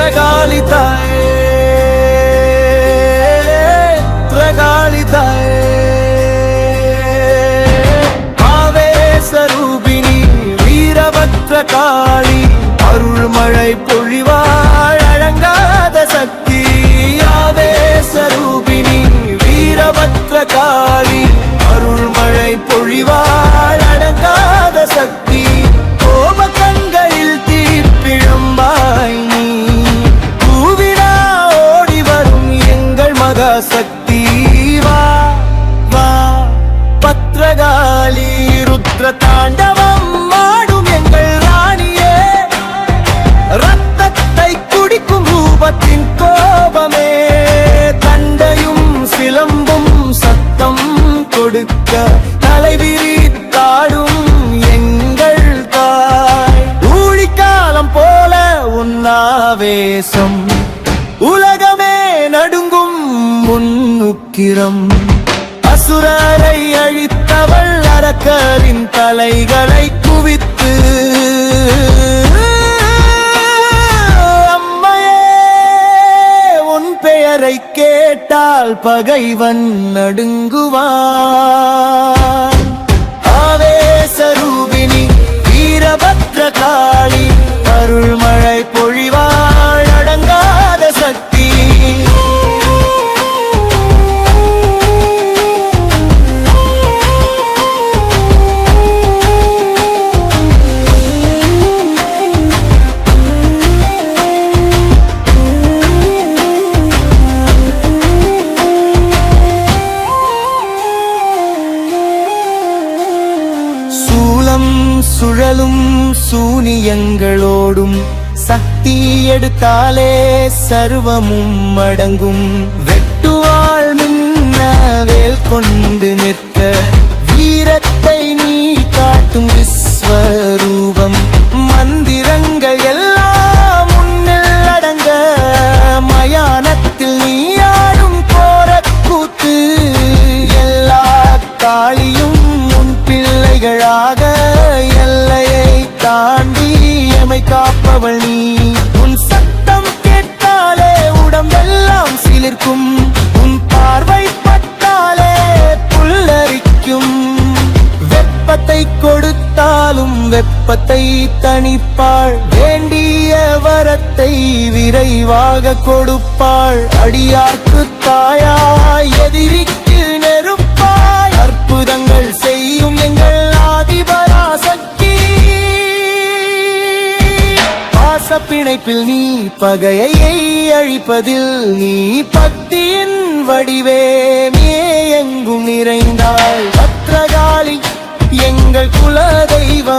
பத்ரகாளி தாயே, பத்ரகாளி தாயே, ஆவேசரூபிணி வீரபத்ரகாளி, அருள்மழை பொழிவாள் அழங்காத சக்தி. ஆவேசரூபிணி வீரபத்ரகாளி, அருள்மழை பொழிவாள் அடங்காத சக்தி. கோபக்கண்களில் தீப்பிழம்பாய் நீ, பூவிழா ஓடி வரும் எங்கள் மகாசக்தி. வா வா பத்ரகாளி, ருத்ர தாண்டவம் ஆடும் எங்கள் ராணியே, ரத்தத்தை குடிக்கும் ரூபத்தின் கோபமே, தண்டையும் சிலம்பும் சத்தம் கொடுக்க தலைவிரித்தாடும் எங்கள் தாய். ஊழிக்காலம் போல உன்னாவேசம், உலகமே நடுங்கும் முன்னுக்கிரம். அசுரரை அழித்தவள் அரக்கரின் தலைகளை குவித்து, பெயரை கேட்டால் பகைவன் நடுங்குவான். ஆவேசரூபிணி வீரபத்ரகாளி, அருள்மழை பொழிவாள் அடங்காத சக்தி. சுழலும் சூனியங்களோடும் சக்தி எடுத்தாலே சர்வமும் அடங்கும். வெட்டுவாள் மின்ன வேல் கொண்டு நிற்க, வீரத்தை நீ காட்டும் விஸ்வரூபம். மந்திரங்கள் எல்லாம் முன்னில் அடங்க, மயானத்தில் நீ ஆடும் கோரக்கூத்து. எல்லா காளியும் உன் பிள்ளைகளாக தாண்டி எமை காப்பவள் நீ. உன் சத்தம் கேட்டாலே உடம்பெல்லாம் சிலிர்க்கும், உன் பார்வை பட்டாலே புல்லரிக்கும். வெப்பத்தை கொடுத்தாலும் வெப்பத்தை தணிப்பாள், வேண்டிய வரத்தை விரைவாக கொடுப்பாள். அடியார்க்கு தாயாய் எதிரிக்கு நெருப்பாய், அற்புதங்கள் செய்யும் எங்கள் ஆதிபராசக்தி. பிணைப்பில் நீ பகையை அழிப்பதில் நீ பக்தியின் வடிவே, எங்கும் நிறைந்தாள் பத்ரகாளி எங்கள் குல தெய்வம்.